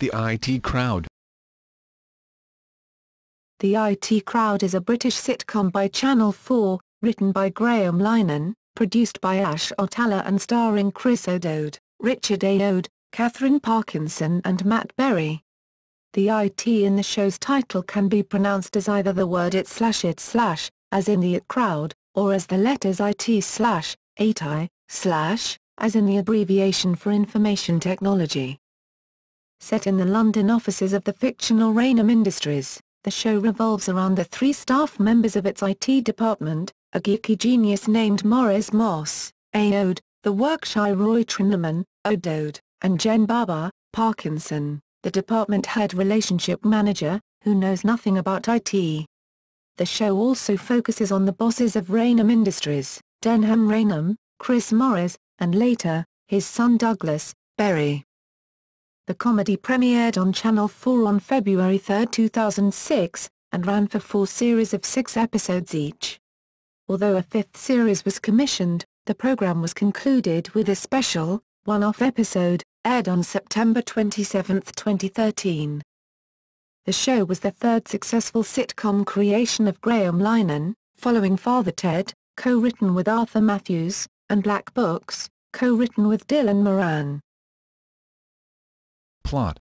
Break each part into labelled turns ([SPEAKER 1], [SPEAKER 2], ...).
[SPEAKER 1] The IT Crowd.
[SPEAKER 2] The IT Crowd is a British sitcom by Channel 4, written by Graham Linehan, produced by Ash Atalla and starring Chris O'Dowd, Richard Ayoade, Katherine Parkinson and Matt Berry. The IT in the show's title can be pronounced as either the word it/, as in the IT crowd, or as the letters ʻaɪʻtiː, as in the abbreviation for information technology. Set in the London offices of the fictional Rainham Industries, the show revolves around the three staff members of its IT department, a geeky genius named Maurice Moss, Ayoade, the work-shy Roy Trinnaman, O'Dowd, and Jen Barber, Parkinson, the department head relationship manager, who knows nothing about IT. The show also focuses on the bosses of Rainham Industries, Denham Rainham, Chris Morris, and later, his son Douglas, Berry. The comedy premiered on Channel 4 on February 3, 2006, and ran for 4 series of 6 episodes each. Although a 5th series was commissioned, the program was concluded with a special, one-off episode, aired on September 27, 2013. The show was the third successful sitcom creation of Graham Linehan, following Father Ted, co-written with Arthur Matthews, and Black Books, co-written with Dylan Moran.
[SPEAKER 1] Plot.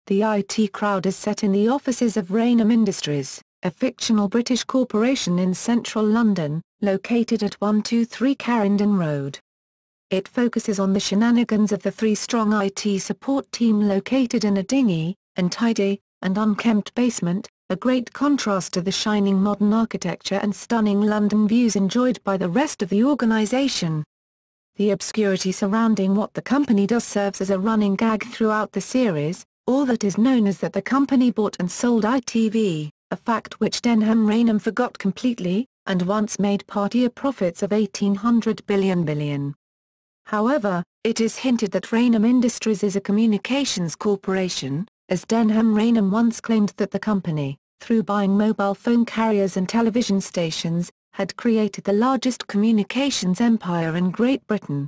[SPEAKER 2] The IT Crowd is set in the offices of Rainham Industries, a fictional British corporation in central London, located at 123 Clarendon Road. It focuses on the shenanigans of the three-strong IT support team located in a dingy, untidy, and unkempt basement, a great contrast to the shining modern architecture and stunning London views enjoyed by the rest of the organisation. The obscurity surrounding what the company does serves as a running gag throughout the series. All that is known is that the company bought and sold ITV, a fact which Denham Rainham forgot completely, and once made party profits of 1,800 billion. However, it is hinted that Rainham Industries is a communications corporation, as Denham Rainham once claimed that the company, through buying mobile phone carriers and television stations, had created the largest communications empire in Great Britain.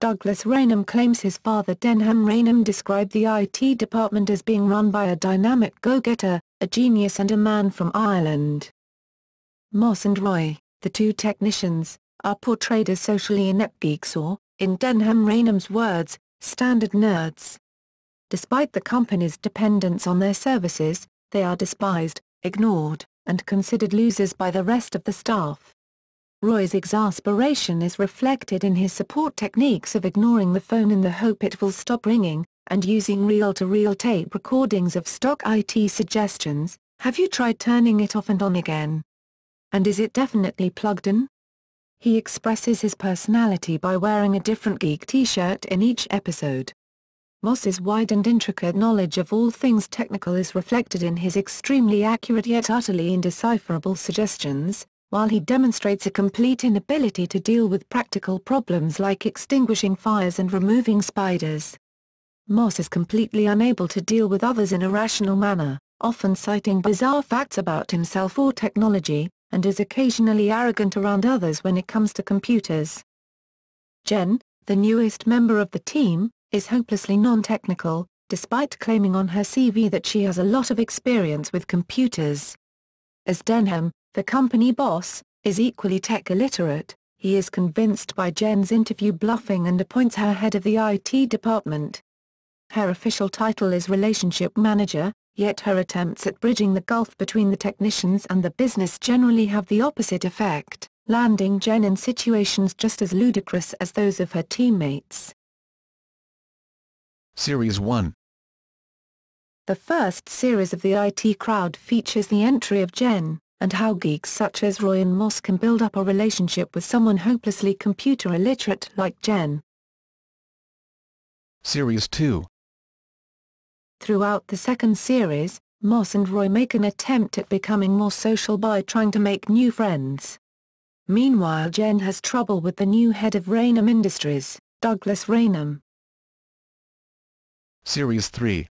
[SPEAKER 2] Douglas Rainham claims his father Denham Rainham described the IT department as being run by a dynamic go-getter, a genius and a man from Ireland. Moss and Roy, the two technicians, are portrayed as socially inept geeks or, in Denham Rainham's words, standard nerds. Despite the company's dependence on their services, they are despised, ignored, and considered losers by the rest of the staff. Roy's exasperation is reflected in his support techniques of ignoring the phone in the hope it will stop ringing, and using reel-to-reel tape recordings of stock IT suggestions. Have you tried turning it off and on again? And is it definitely plugged in? He expresses his personality by wearing a different geek t-shirt in each episode. Moss's wide and intricate knowledge of all things technical is reflected in his extremely accurate yet utterly indecipherable suggestions, while he demonstrates a complete inability to deal with practical problems like extinguishing fires and removing spiders. Moss is completely unable to deal with others in a rational manner, often citing bizarre facts about himself or technology, and is occasionally arrogant around others when it comes to computers. Jen, the newest member of the team, is hopelessly non-technical, despite claiming on her CV that she has a lot of experience with computers. As Denham, the company boss, is equally tech illiterate, he is convinced by Jen's interview bluffing and appoints her head of the IT department. Her official title is relationship manager, yet her attempts at bridging the gulf between the technicians and the business generally have the opposite effect, landing Jen in situations just as ludicrous as those of her teammates.
[SPEAKER 1] Series 1.
[SPEAKER 2] The first series of the IT Crowd features the entry of Jen, and how geeks such as Roy and Moss can build up a relationship with someone hopelessly computer illiterate like Jen.
[SPEAKER 1] Series 2.
[SPEAKER 2] Throughout the second series, Moss and Roy make an attempt at becoming more social by trying to make new friends. Meanwhile, Jen has trouble with the new head of Rainham Industries, Douglas Rainham.
[SPEAKER 1] Series 3.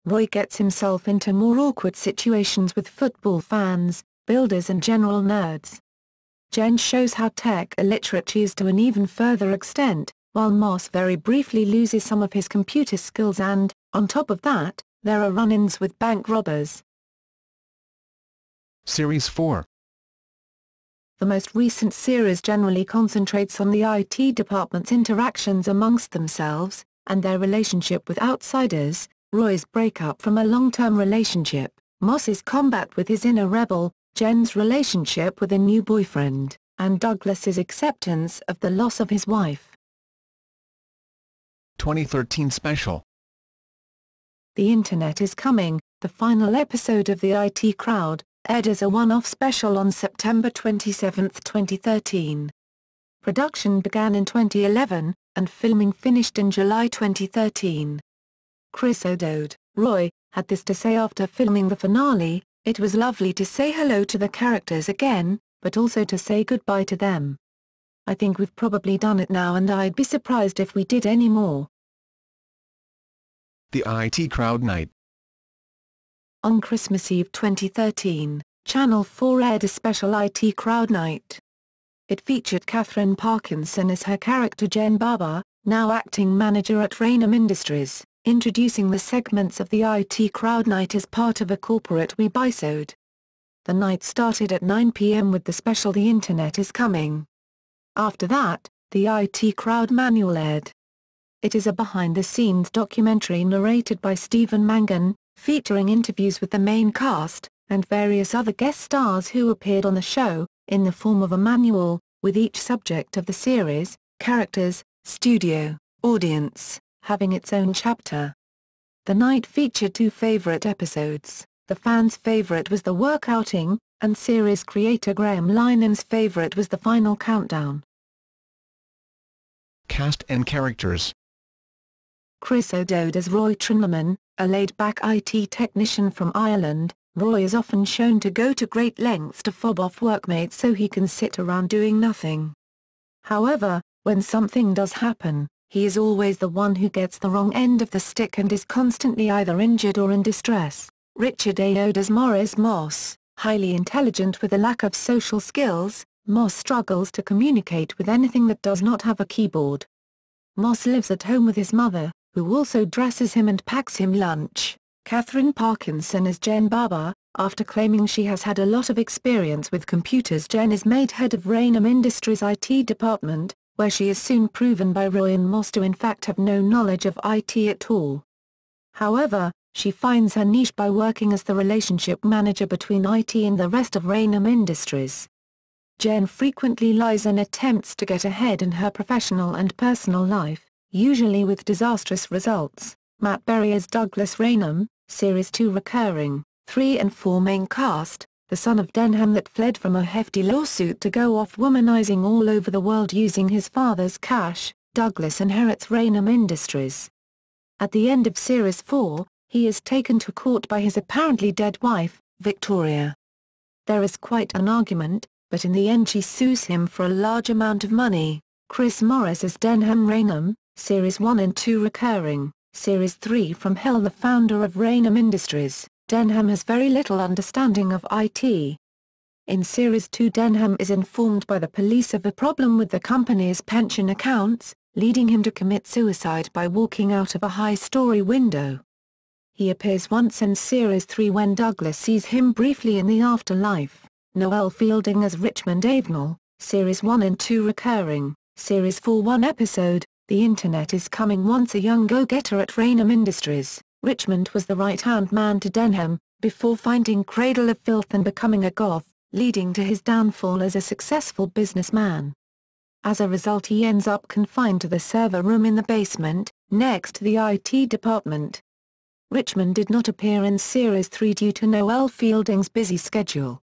[SPEAKER 2] Roy gets himself into more awkward situations with football fans, builders and general nerds. Jen shows how tech illiterate she is to an even further extent, while Moss very briefly loses some of his computer skills and, on top of that, there are run-ins with bank robbers.
[SPEAKER 1] Series 4.
[SPEAKER 2] The most recent series generally concentrates on the IT department's interactions amongst themselves, and their relationship with outsiders, Roy's breakup from a long-term relationship, Moss's combat with his inner rebel, Jen's relationship with a new boyfriend, and Douglas's acceptance of the loss of his wife.
[SPEAKER 1] 2013 special.
[SPEAKER 2] The Internet is Coming, the final episode of the IT Crowd, aired as a one-off special on September 27, 2013. Production began in 2011, and filming finished in July 2013. Chris O'Dowd, Roy, had this to say after filming the finale: "It was lovely to say hello to the characters again, but also to say goodbye to them. I think we've probably done it now and I'd be surprised if we did any more."
[SPEAKER 1] The IT Crowd Night.
[SPEAKER 2] On Christmas Eve 2013, Channel 4 aired a special IT Crowd Night. It featured Katherine Parkinson as her character Jen Barber, now acting manager at Raynham Industries, introducing the segments of the IT Crowd Night as part of a corporate webisode. The night started at 9 p.m. with the special The Internet is Coming. After that, the IT Crowd Manual aired. It is a behind-the-scenes documentary narrated by Stephen Mangan, featuring interviews with the main cast, and various other guest stars who appeared on the show, in the form of a manual, with each subject of the series, characters, studio, audience, having its own chapter. The night featured two favorite episodes. The fans' favorite was the workouting, and series creator Graham Linehan's favorite was the final countdown.
[SPEAKER 1] Cast and characters.
[SPEAKER 2] Chris O'Dowd as Roy Trinnaman, a laid-back IT technician from Ireland. Roy is often shown to go to great lengths to fob off workmates so he can sit around doing nothing. However, when something does happen, he is always the one who gets the wrong end of the stick and is constantly either injured or in distress. Richard Ayoade as Maurice Moss, highly intelligent with a lack of social skills, Moss struggles to communicate with anything that does not have a keyboard. Moss lives at home with his mother, who also dresses him and packs him lunch. Katherine Parkinson as Jen Barber, after claiming she has had a lot of experience with computers. Jen is made head of Raynham Industries' IT department, where she is soon proven by Roy and Moss to in fact have no knowledge of IT at all. However, she finds her niche by working as the relationship manager between IT and the rest of Raynham Industries. Jen frequently lies and attempts to get ahead in her professional and personal life, usually with disastrous results. Matt Berry as Douglas Raynham, Series 2 recurring, 3 and 4 main cast, the son of Denham that fled from a hefty lawsuit to go off womanizing all over the world using his father's cash. Douglas inherits Raynham Industries. At the end of Series 4, he is taken to court by his apparently dead wife, Victoria. There is quite an argument, but in the end she sues him for a large amount of money. Chris Morris as Denham Raynham, Series 1 and 2 recurring, Series 3 from Hill. The founder of Raynham Industries, Denham has very little understanding of IT. In Series 2, Denham is informed by the police of a problem with the company's pension accounts, leading him to commit suicide by walking out of a high-story window. He appears once in Series 3 when Douglas sees him briefly in the afterlife. Noel Fielding as Richmond Avenel, Series 1 and 2 recurring, Series 4 one episode, The Internet is Coming. Once a young go-getter at Raynham Industries, Richmond was the right-hand man to Denham, before finding Cradle of Filth and becoming a goth, leading to his downfall as a successful businessman. As a result, he ends up confined to the server room in the basement, next to the IT department. Richmond did not appear in Series 3 due to Noel Fielding's busy schedule.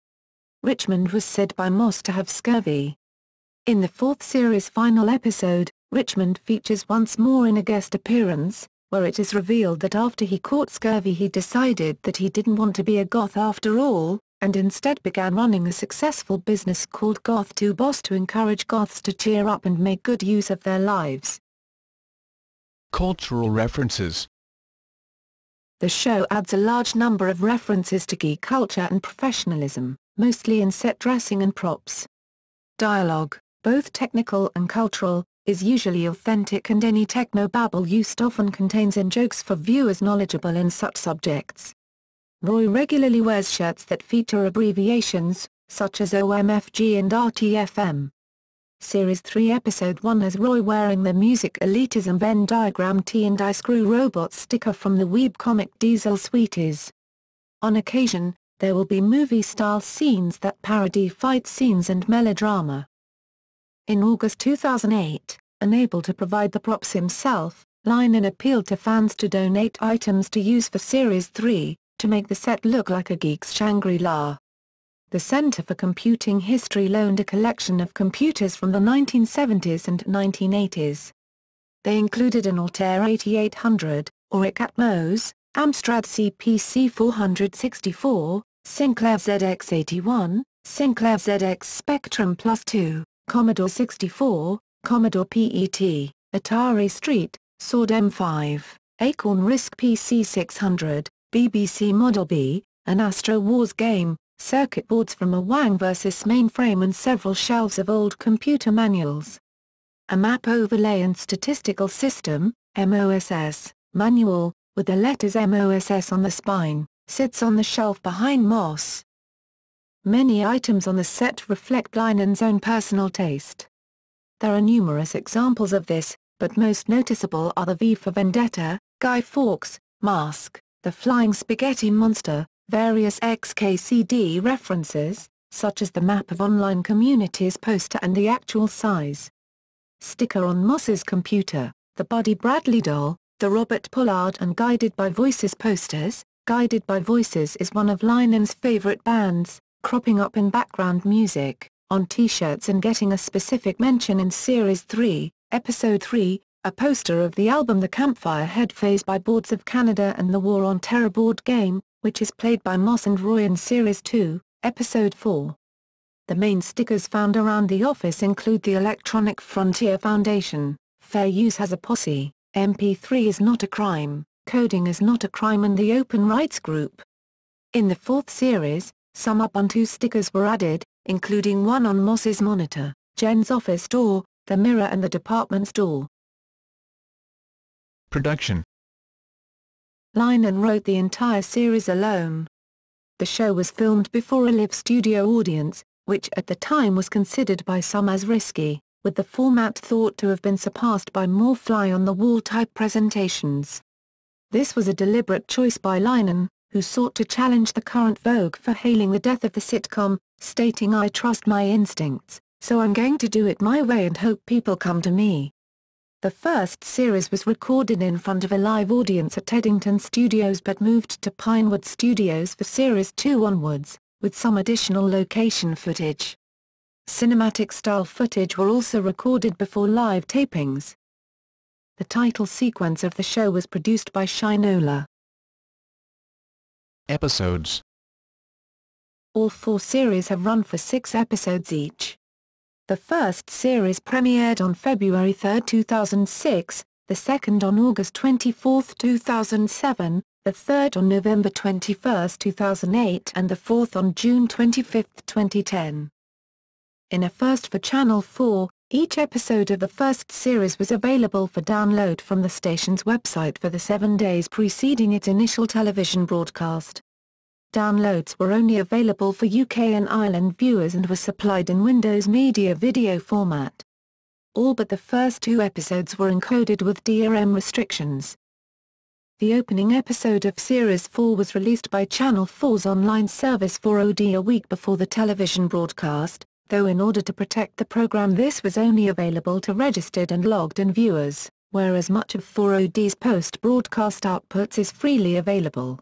[SPEAKER 2] Richmond was said by Moss to have scurvy. In the fourth series' final episode, Richmond features once more in a guest appearance, where it is revealed that after he caught scurvy he decided that he didn't want to be a goth after all, and instead began running a successful business called Goth 2 Boss to encourage goths to cheer up and make good use of their lives.
[SPEAKER 1] Cultural references.
[SPEAKER 2] The show adds a large number of references to geek culture and professionalism, mostly in set dressing and props. Dialogue, both technical and cultural, is usually authentic and any technobabble used often contains in-jokes for viewers knowledgeable in such subjects. Roy regularly wears shirts that feature abbreviations, such as OMFG and RTFM. Series 3 Episode 1 has Roy wearing the Music Elitism Venn Diagram T and I Screw Robots sticker from the weeb comic Diesel Sweeties. On occasion, there will be movie-style scenes that parody fight scenes and melodrama. In August 2008, unable to provide the props himself, Linehan appealed to fans to donate items to use for Series 3, to make the set look like a geek's Shangri-La. The Center for Computing History loaned a collection of computers from the 1970s and 1980s. They included an Altair 8800, Auric Atmos, Amstrad CPC 464, Sinclair ZX81, Sinclair ZX Spectrum Plus 2, Commodore 64, Commodore PET, Atari ST, Sword M5, Acorn RISC PC 600, BBC Model B, an Astro Wars game, circuit boards from a Wang vs mainframe and several shelves of old computer manuals. A map overlay and statistical system, MOSS, manual, with the letters MOSS on the spine, sits on the shelf behind Moss. Many items on the set reflect Linehan's own personal taste. There are numerous examples of this, but most noticeable are the V for Vendetta, Guy Fawkes, Mask, the Flying Spaghetti Monster, various XKCD references, such as the map of online communities poster and the actual size. Sticker on Moss's computer, the Buddy Bradley doll, the Robert Pollard and Guided by Voices posters. Guided by Voices is one of Linehan's favorite bands, cropping up in background music, on t-shirts and getting a specific mention in Series 3, Episode 3, a poster of the album The Campfire Head Phase by Boards of Canada and the War on Terror board game, which is played by Moss and Roy in Series 2, Episode 4. The main stickers found around the office include the Electronic Frontier Foundation, Fair Use Has a Posse, MP3 is not a crime, Coding is not a crime and the Open Rights Group. In the fourth series, some Ubuntu stickers were added, including one on Moss's monitor, Jen's office door, the mirror and the department's door.
[SPEAKER 1] Production.
[SPEAKER 2] Linehan wrote the entire series alone. The show was filmed before a live studio audience, which at the time was considered by some as risky, with the format thought to have been surpassed by more fly-on-the-wall type presentations. This was a deliberate choice by Linehan, who sought to challenge the current vogue for hailing the death of the sitcom, stating "I trust my instincts, so I'm going to do it my way and hope people come to me." The first series was recorded in front of a live audience at Eddington Studios but moved to Pinewood Studios for Series 2 onwards, with some additional location footage. Cinematic-style footage were also recorded before live tapings. The title sequence of the show was produced by Shinola.
[SPEAKER 1] Episodes.
[SPEAKER 2] All 4 series have run for 6 episodes each. The first series premiered on February 3, 2006, the second on August 24, 2007, the third on November 21, 2008 and the fourth on June 25, 2010. In a first for Channel 4, each episode of the first series was available for download from the station's website for the 7 days preceding its initial television broadcast. Downloads were only available for UK and Ireland viewers and were supplied in Windows Media Video format. All but the first 2 episodes were encoded with DRM restrictions. The opening episode of Series 4 was released by Channel 4's online service 4OD a week before the television broadcast, though in order to protect the program this was only available to registered and logged-in viewers, whereas much of 4OD's post-broadcast outputs is freely available.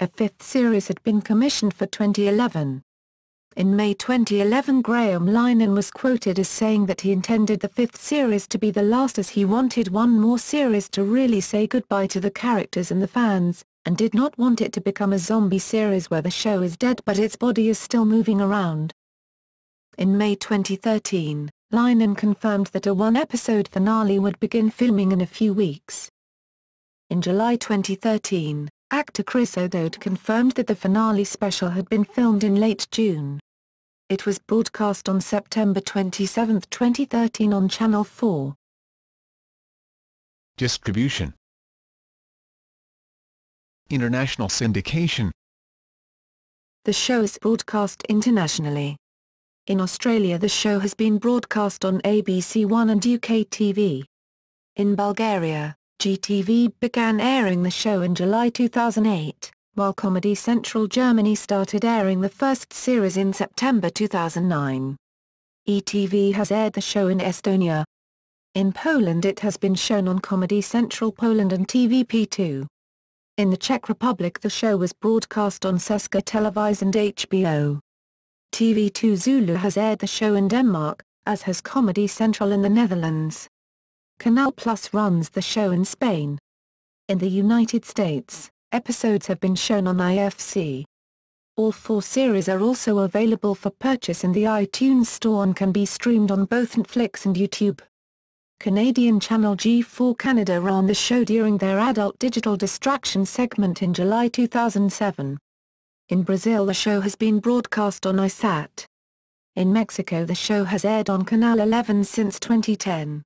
[SPEAKER 2] A 5th series had been commissioned for 2011. In May 2011 Graham Linehan was quoted as saying that he intended the 5th series to be the last as he wanted one more series to really say goodbye to the characters and the fans, and did not want it to become a zombie series where the show is dead but its body is still moving around. In May 2013, Linehan confirmed that a 1-episode finale would begin filming in a few weeks. In July 2013, actor Chris O'Dowd confirmed that the finale special had been filmed in late June. It was broadcast on September 27, 2013 on Channel 4.
[SPEAKER 1] Distribution. International syndication.
[SPEAKER 2] The show is broadcast internationally. In Australia the show has been broadcast on ABC One and UK TV. In Bulgaria, GTV began airing the show in July 2008, while Comedy Central Germany started airing the first series in September 2009. ETV has aired the show in Estonia. In Poland it has been shown on Comedy Central Poland and TVP2. In the Czech Republic the show was broadcast on Česká televize and HBO. TV2 Zulu has aired the show in Denmark, as has Comedy Central in the Netherlands. Canal Plus runs the show in Spain. In the United States, episodes have been shown on IFC. All 4 series are also available for purchase in the iTunes Store and can be streamed on both Netflix and YouTube. Canadian channel G4 Canada ran the show during their adult digital distraction segment in July 2007. In Brazil the show has been broadcast on iSat. In Mexico the show has aired on Canal 11 since 2010.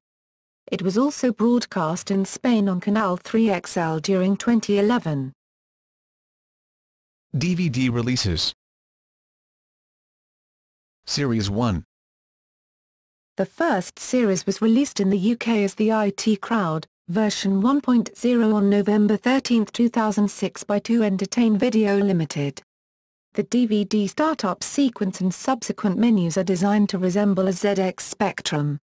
[SPEAKER 2] It was also broadcast in Spain on Canal 3XL during 2011.
[SPEAKER 1] DVD releases. Series 1.
[SPEAKER 2] The first series was released in the UK as the ʻaɪʻtiː Crowd, version 1.0 on November 13, 2006 by 2 Entertain Video Limited. The DVD startup sequence and subsequent menus are designed to resemble a ZX Spectrum.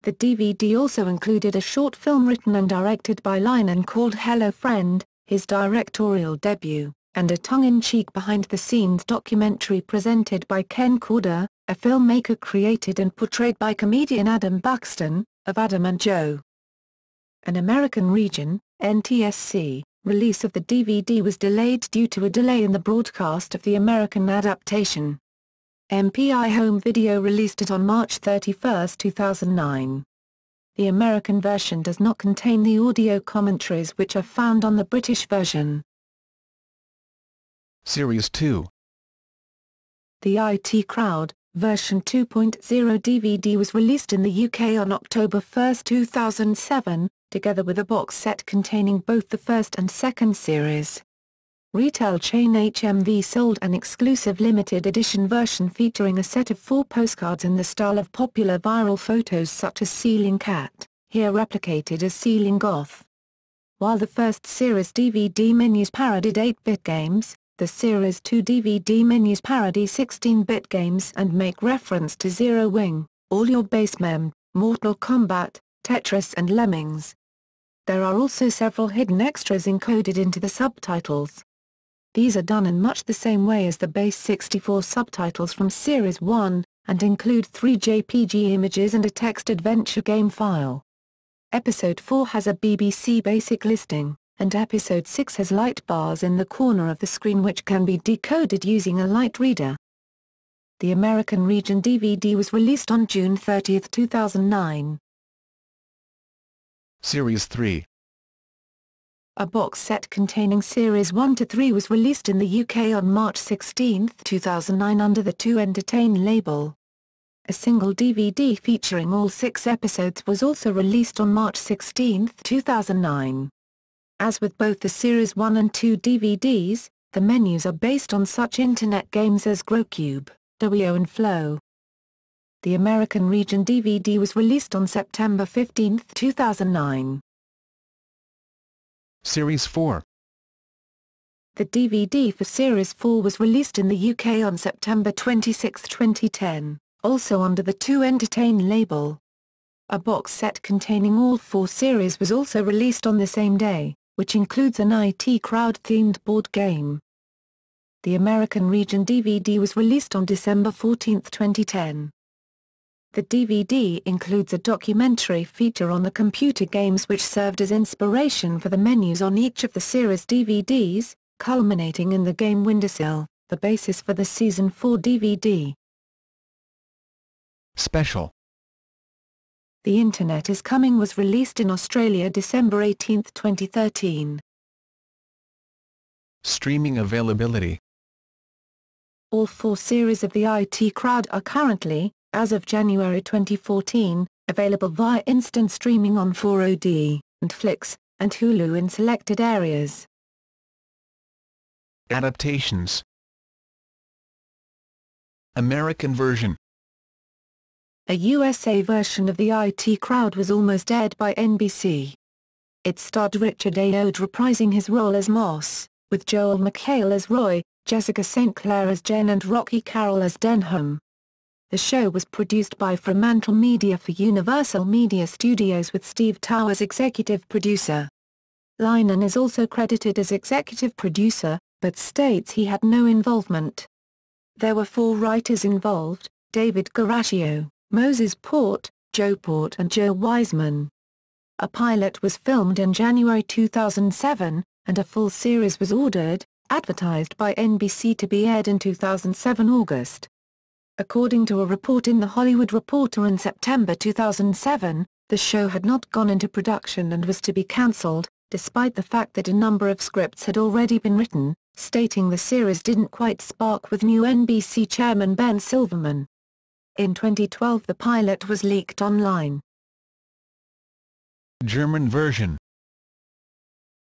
[SPEAKER 2] The DVD also included a short film written and directed by Linehan called Hello Friend, his directorial debut, and a tongue-in-cheek behind-the-scenes documentary presented by Ken Corder, a filmmaker created and portrayed by comedian Adam Buxton, of Adam and Joe. An American region, NTSC, release of the DVD was delayed due to a delay in the broadcast of the American adaptation. MPI Home Video released it on March 31, 2009. The American version does not contain the audio commentaries which are found on the British version.
[SPEAKER 1] Series 2.
[SPEAKER 2] The ʻaɪʻtiː Crowd, version 2.0 DVD was released in the UK on October 1, 2007, together with a box set containing both the first and second series. Retail chain HMV sold an exclusive limited edition version featuring a set of 4 postcards in the style of popular viral photos such as Ceiling Cat, here replicated as Ceiling Goth. While the first series DVD menus parodied 8-bit games, the Series 2 DVD menus parody 16-bit games and make reference to Zero Wing, All Your Basemem, Mortal Kombat, Tetris and Lemmings. There are also several hidden extras encoded into the subtitles. These are done in much the same way as the base 64 subtitles from Series 1, and include 3 JPG images and a text adventure game file. Episode 4 has a BBC Basic listing, and Episode 6 has light bars in the corner of the screen which can be decoded using a light reader. The American region DVD was released on June 30, 2009.
[SPEAKER 1] Series 3.
[SPEAKER 2] A box set containing Series 1 to 3 was released in the UK on March 16, 2009 under the 2 Entertain label. A single DVD featuring all 6 episodes was also released on March 16, 2009. As with both the Series 1 and 2 DVDs, the menus are based on such internet games as GrowCube, Doio and Flow. The American region DVD was released on September 15, 2009.
[SPEAKER 1] Series 4.
[SPEAKER 2] The DVD for Series 4 was released in the UK on September 26, 2010, also under the 2 Entertain label. A box set containing all 4 series was also released on the same day, which includes an ʻaɪʻtiː Crowd-themed board game. The American region DVD was released on December 14, 2010. The DVD includes a documentary feature on the computer games which served as inspiration for the menus on each of the series DVDs, culminating in the game Windowsill, the basis for the Season 4 DVD.
[SPEAKER 1] Special.
[SPEAKER 2] The Internet is Coming was released in Australia December 18, 2013.
[SPEAKER 1] Streaming availability.
[SPEAKER 2] All 4 series of the ʻaɪʻtiː Crowd are currently, as of January 2014, available via instant streaming on 4OD, and Flix, and Hulu in selected areas.
[SPEAKER 1] Adaptations. American version.
[SPEAKER 2] A USA version of the ʻaɪʻtiː Crowd was almost aired by NBC. It starred Richard Ayoade reprising his role as Moss, with Joel McHale as Roy, Jessica St. Clair as Jen and Rocky Carroll as Denham. The show was produced by Fremantle Media for Universal Media Studios with Steve Towe as executive producer. Linehan is also credited as executive producer, but states he had no involvement. There were 4 writers involved: David Garaccio, Moses Port, Joe Port and Joe Wiseman. A pilot was filmed in January 2007, and a full series was ordered, advertised by NBC to be aired in 2007 August. According to a report in The Hollywood Reporter in September 2007, the show had not gone into production and was to be cancelled, despite the fact that a number of scripts had already been written, stating the series didn't quite spark with new NBC chairman Ben Silverman. In 2012 the pilot was leaked online.
[SPEAKER 1] German version.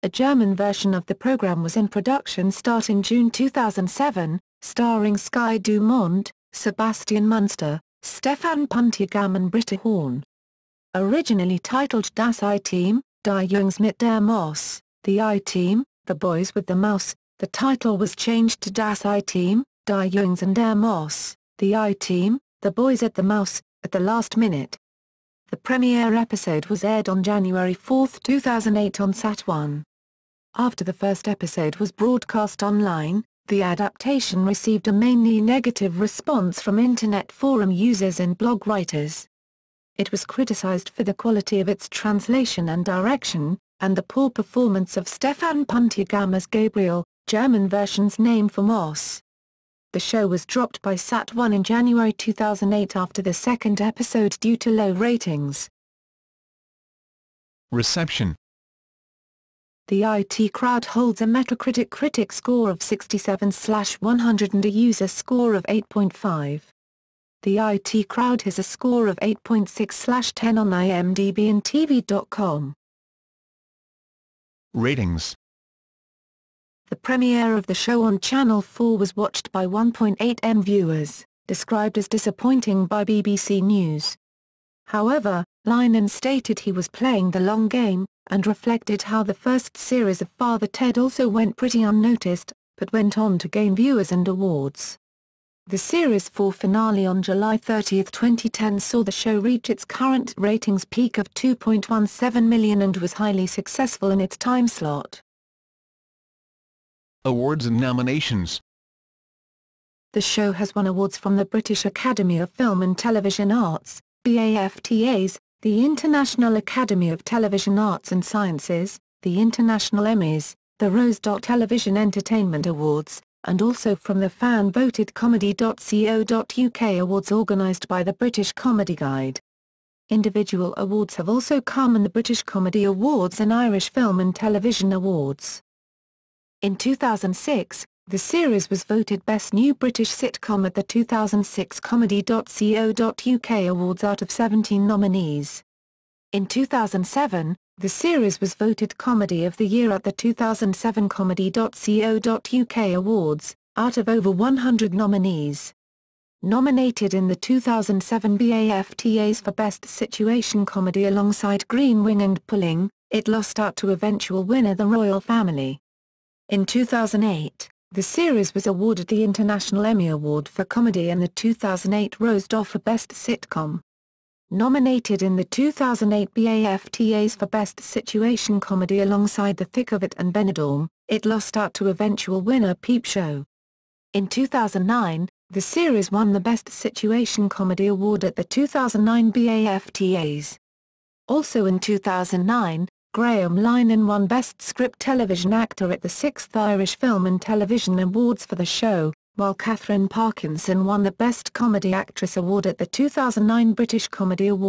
[SPEAKER 2] A German version of the program was in production starting June 2007, starring Sky Dumont, Sebastian Munster, Stefan Puntigam and Britta Horn. Originally titled Das ʻaɪʻtiː, Die Jungs mit der Maus, the ʻaɪʻtiː, The Boys with the Mouse, the title was changed to Das ʻaɪʻtiː, Die Jungs und der Maus, the ʻaɪʻtiː, The Boys at the Mouse, at the last minute. The premiere episode was aired on January 4, 2008 on Sat.1. After the first episode was broadcast online, the adaptation received a mainly negative response from Internet forum users and blog writers. It was criticized for the quality of its translation and direction, and the poor performance of Stefan Puntigam as Gabriel, German version's name for Moss. The show was dropped by Sat.1 in January 2008 after the second episode due to low ratings.
[SPEAKER 1] Reception.
[SPEAKER 2] The ʻaɪʻtiː Crowd holds a Metacritic critic score of 67/100 and a user score of 8.5. The ʻaɪʻtiː Crowd has a score of 8.6/10 on IMDb and TV.com.
[SPEAKER 1] Ratings.
[SPEAKER 2] The premiere of the show on Channel 4 was watched by 1.8 million viewers, described as disappointing by BBC News. However, Linehan stated he was playing the long game, and reflected how the first series of Father Ted also went pretty unnoticed, but went on to gain viewers and awards. The Series 4 finale on July 30, 2010 saw the show reach its current ratings peak of 2.17 million and was highly successful in its time slot.
[SPEAKER 1] Awards and nominations.
[SPEAKER 2] The show has won awards from the British Academy of Film and Television Arts, BAFTAs, the International Academy of Television Arts and Sciences, the International Emmys, the Rose. Television Entertainment Awards, and also from the fan-voted Comedy.co.uk awards organised by the British Comedy Guide. Individual awards have also come in the British Comedy Awards and Irish Film and Television Awards. In 2006, the series was voted Best New British Sitcom at the 2006 Comedy.co.uk Awards out of 17 nominees. In 2007, the series was voted Comedy of the Year at the 2007 Comedy.co.uk Awards, out of over 100 nominees. Nominated in the 2007 BAFTAs for Best Situation Comedy alongside Green Wing and Pulling, it lost out to eventual winner The Royal Family. In 2008, the series was awarded the International Emmy Award for Comedy and the 2008 Rose d'Or for Best Sitcom. Nominated in the 2008 BAFTAs for Best Situation Comedy alongside The Thick of It and Benidorm, it lost out to eventual winner Peep Show. In 2009, the series won the Best Situation Comedy Award at the 2009 BAFTAs. Also in 2009, Graham Linehan won Best Script Television Actor at the 6th Irish Film and Television Awards for the show, while Katherine Parkinson won the Best Comedy Actress Award at the 2009 British Comedy Awards.